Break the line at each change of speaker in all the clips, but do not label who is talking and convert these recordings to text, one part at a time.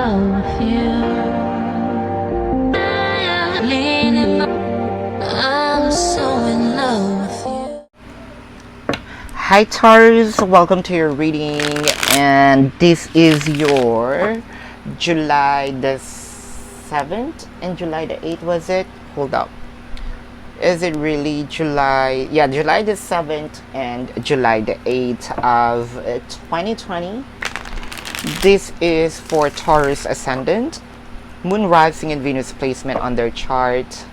love with you. I'm so in love with you.
Hi Taurus, welcome to your reading, and this is your July the 7th and July the 8th, was it? Hold up. Is it really July? Yeah, July the 7th and July the 8th of 2020. This is for Taurus ascendant, Moon rising and Venus placement on their chart.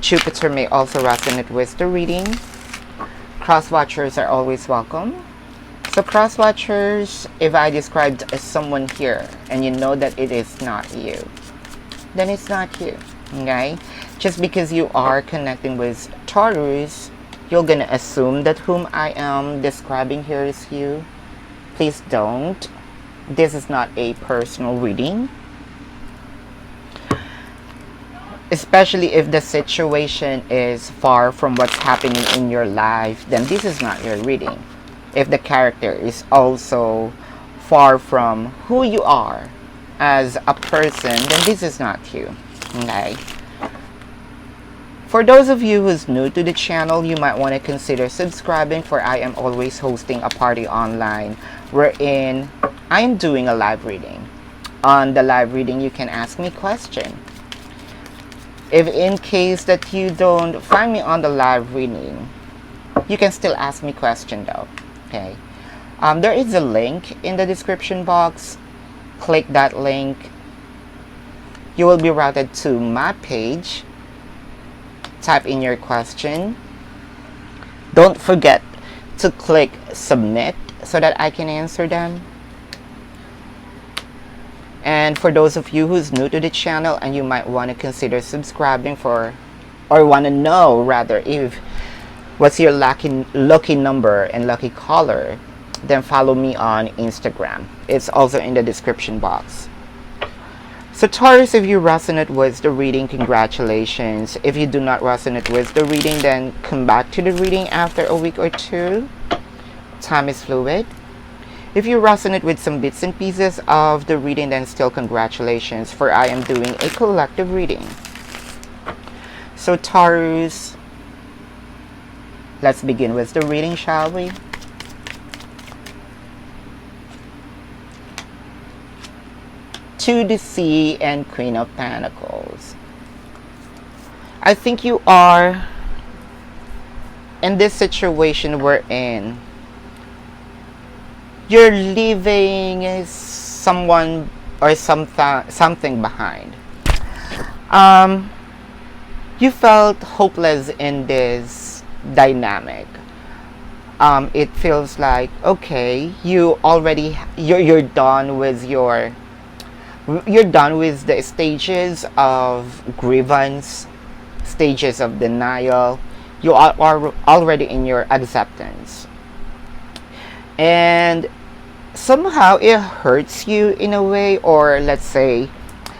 Jupiter may also resonate with the reading. Cross-watchers are always welcome. So cross-watchers, if I described someone here and you know that it is not you, then it's not you, okay? Just because you are connecting with Taurus, you're gonna assume that whom I am describing here is you. Please don't. This is not a personal reading. Especially if the situation is far from what's happening in your life, then this is not your reading. If the character is also far from who you are as a person, then this is not you, okay? For those of you who's new to the channel, you might want to consider subscribing, for I am always hosting a party online wherein I am doing a live reading. On the live reading, you can ask me questions. If in case that you don't find me on the live reading, you can still ask me question though, okay? There is a link in the description box. Click that link. You will be routed to my page. Type in your question. Don't forget to click submit so that I can answer them. And for those of you who's new to the channel and you might want to consider subscribing for, or want to know rather, if what's your lucky number and lucky color, then follow me on Instagram. It's also in the description box. So Taurus, if you resonate with the reading, congratulations. If you do not resonate with the reading, then come back to the reading after a week or two. Time is fluid. If you resonate with some bits and pieces of the reading, then still congratulations, for I am doing a collective reading. So Taurus, let's begin with the reading, shall we? Two to Sea and Queen of Pentacles. I think you are in this situation we're in. You're leaving someone or something behind. You felt hopeless in this dynamic. It feels like, okay, you're done with you're done with the stages of grievance, stages of denial. You are already in your acceptance. And somehow it hurts you in a way, or let's say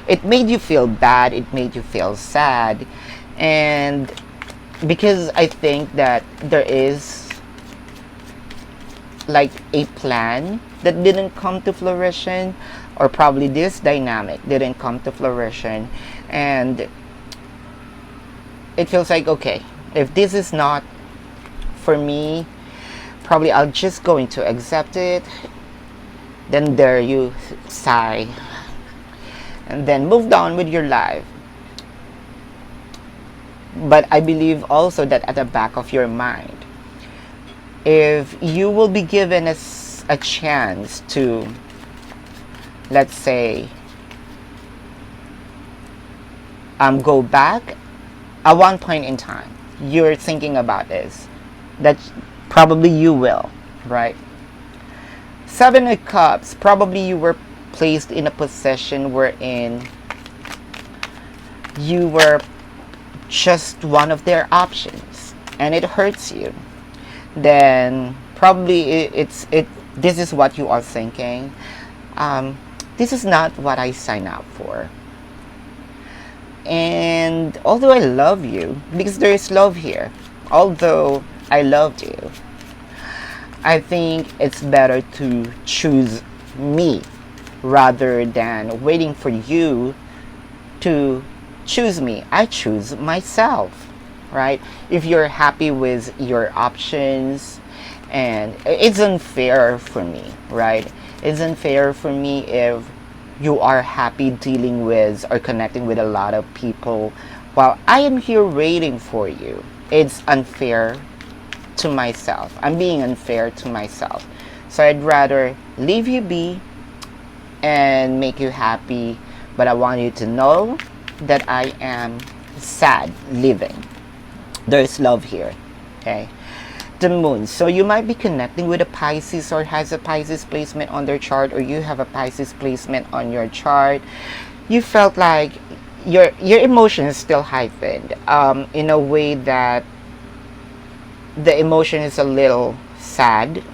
it made you feel bad, it made you feel sad. And because I think that there is like a plan that didn't come to fruition, or probably this dynamic didn't come to fruition, and it feels like, okay, if this is not for me, probably I'll just going to accept it. Then there you sigh and then move on with your life. But I believe also that at the back of your mind, if you will be given a chance to, let's say, go back at one point in time, you're thinking about this, that probably you will, right? Seven of Cups, probably you were placed in a position wherein you were just one of their options and it hurts you. Then probably this is what you are thinking. This is not what I signed up for. And although I love you, because there is love here, although I loved you, I think it's better to choose me rather than waiting for you to choose me. I choose myself, right? If you're happy with your options, and it's unfair for me, right? It's unfair for me if you are happy dealing with or connecting with a lot of people while I am here waiting for you. It's unfair to myself. I'm being unfair to myself. So I'd rather leave you be and make you happy, but I want you to know that I am sad living. There's love here, okay? The moon. So you might be connecting with a Pisces or has a Pisces placement on their chart, or you have a Pisces placement on your chart. You felt like your emotion is still heightened in a way that the emotion is a little sad.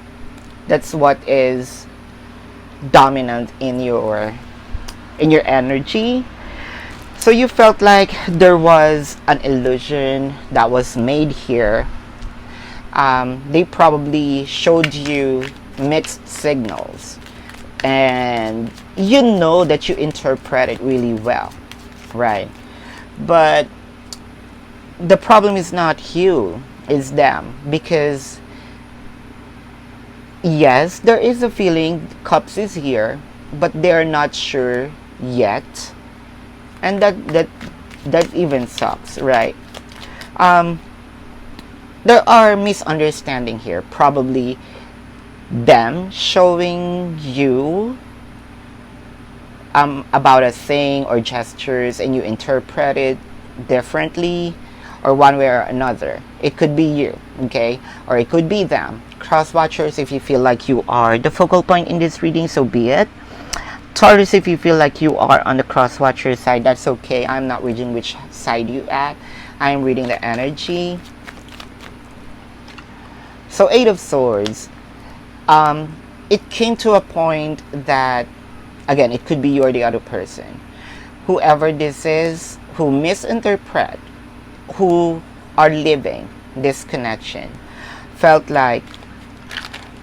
That's what is dominant in your energy. So you felt like there was an illusion that was made here. They probably showed you mixed signals, and you know that you interpret it really well, right? But the problem is not you, it's them, because yes, there is a feeling cups is here, but they're not sure yet, and that even sucks, right? There are misunderstanding here, probably them showing you about a thing or gestures, and you interpret it differently or one way or another. It could be you, okay, or it could be them. Cross watchers, if you feel like you are the focal point in this reading, so be it. Taurus, if you feel like you are on the cross watcher side, that's okay. I'm not reading which side you at. I'm reading the energy. So 8 of Swords. It came to a point that, again, it could be you or the other person. Whoever this is, who misinterpret, who are living this connection, felt like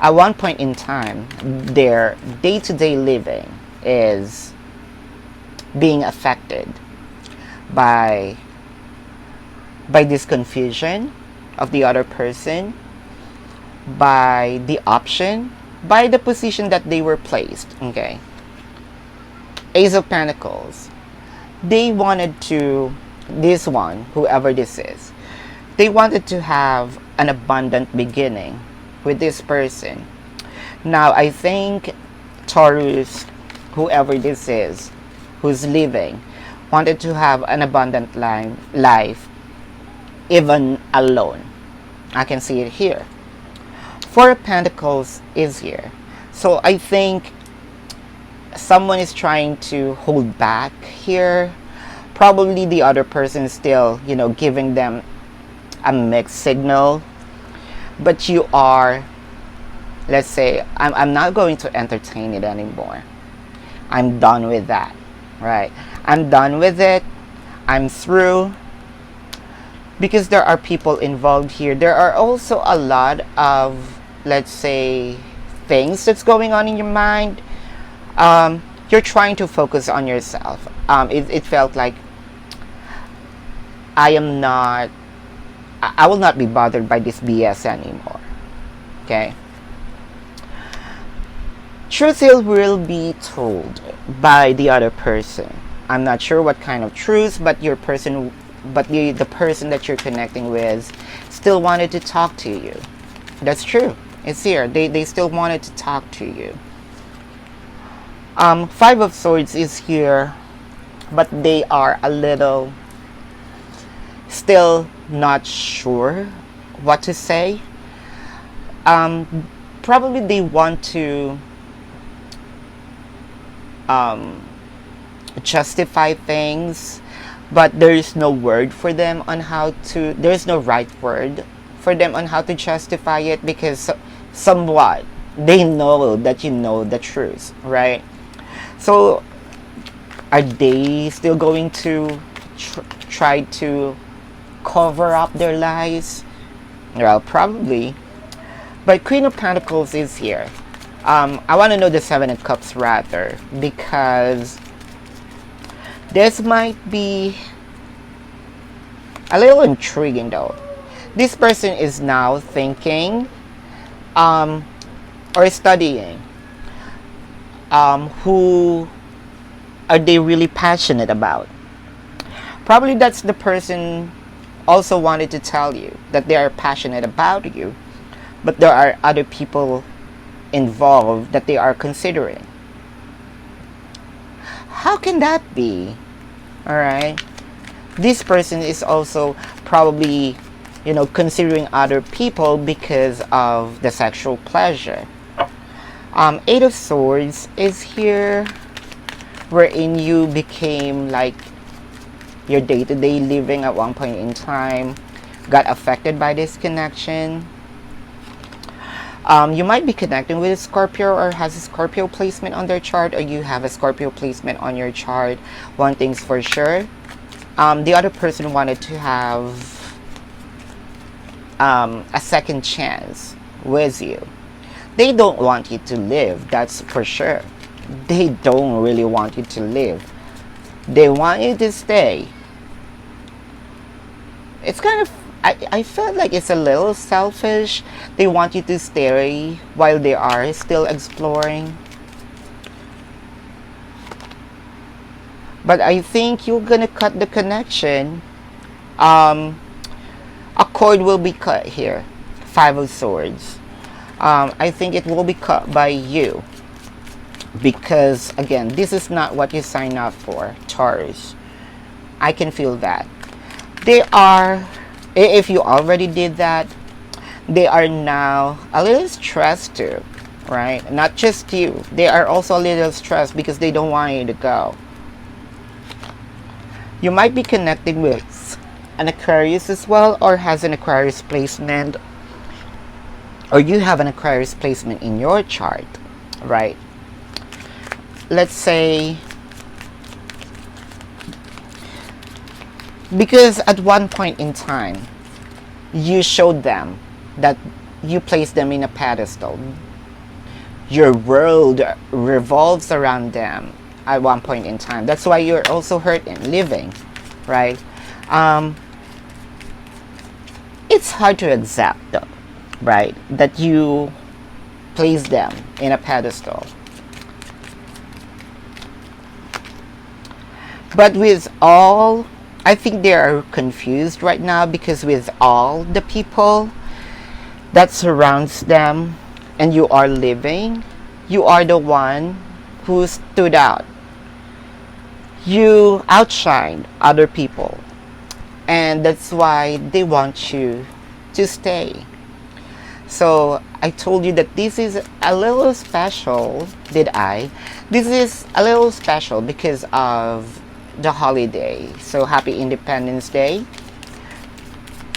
at one point in time, their day-to-day living is being affected by this confusion of the other person, by the option, by the position that they were placed, okay? Ace of Pentacles. They wanted to, this one, whoever this is, they wanted to have an abundant beginning with this person. Now, I think Taurus, whoever this is, who's living, wanted to have an abundant life, even alone. I can see it here. 4 of Pentacles is here. So I think someone is trying to hold back here. Probably the other person is still, giving them a mixed signal. But you are, let's say, I'm not going to entertain it anymore. I'm done with that, right? I'm done with it. I'm through. Because there are people involved here. There are also a lot of, let's say, things that's going on in your mind. You're trying to focus on yourself. It felt like I will not be bothered by this BS anymore. Okay? Truth will be told by the other person. I'm not sure what kind of truth, but the person that you're connecting with still wanted to talk to you. That's true. It's here. They still wanted to talk to you. 5 of Swords is here, but they are a little still not sure what to say. Probably they want to justify things, but there is no word for them on how to, there's no right word for them on how to justify it, because somewhat they know that you know the truth, right? So are they still going to try to cover up their lies? Well, probably. But Queen of Pentacles is here. I want to know the Seven of Cups rather, because this might be a little intriguing though. This person is now thinking or studying who are they really passionate about. Probably that's the person also wanted to tell you that they are passionate about you, but there are other people involved that they are considering. How can that be? All right, this person is also probably, you know, considering other people because of the sexual pleasure. Eight of Swords is here, wherein you became like your day-to-day living at one point in time got affected by this connection. You might be connecting with a Scorpio or has a Scorpio placement on their chart, or you have a Scorpio placement on your chart. One thing's for sure, the other person wanted to have a second chance with you. They don't want you to live, that's for sure. They don't really want you to live. They want you to stay. It's kind of, I felt like it's a little selfish. They want you to stay while they are still exploring. But I think you're gonna cut the connection. A cord will be cut here. Five of Swords. I think it will be cut by you. Because, again, this is not what you signed up for, Taurus. I can feel that. They are, if you already did that, they are now a little stressed too, right? Not just you. They are also a little stressed because they don't want you to go. You might be connecting with an Aquarius as well, or has an Aquarius placement, or you have an Aquarius placement in your chart, right? Let's say, because at one point in time you showed them that you placed them in a pedestal. Your world revolves around them at one point in time. That's why you're also hurt and living, right? It's hard to accept though, right, that you place them in a pedestal. But with all, I think they are confused right now, because with all the people that surrounds them and you are living, you are the one who stood out. You outshined other people, and that's why they want you to stay. So I told you that this is a little special. This is a little special because of the holiday. So happy Independence Day.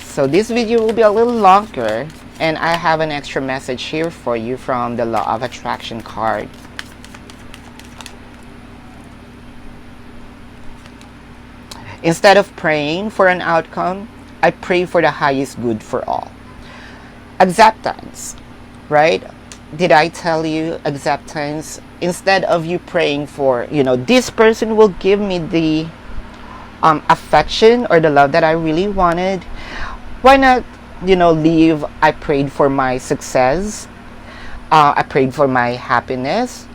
So this video will be a little longer, and I have an extra message here for you from the Law of Attraction card. Instead of praying for an outcome, I pray for the highest good for all. Acceptance, right? Did I tell you acceptance? Instead of you praying for, you know, this person will give me the affection or the love that I really wanted, why not, you know, leave? I prayed for my success. I prayed for my happiness.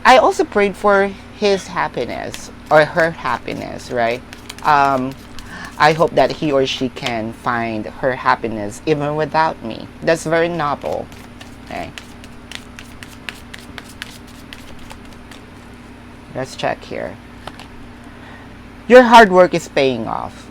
I also prayed for his happiness or her happiness, right? I hope that he or she can find her happiness even without me. That's very noble. Okay. Let's check here. Your hard work is paying off.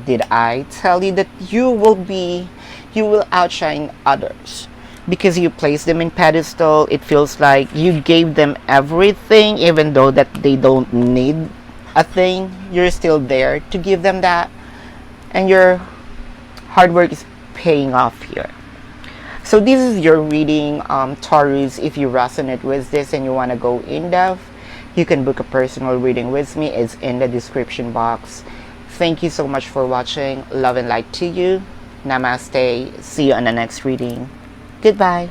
Did I tell you that you will outshine others? Because you place them in pedestal, it feels like you gave them everything, even though that they don't need a thing. You're still there to give them that, and your hard work is paying off here. So this is your reading, Taurus. If you resonate with this and you want to go in depth, you can book a personal reading with me. It's in the description box. Thank you so much for watching. Love and light to you. Namaste. See you on the next reading. Goodbye.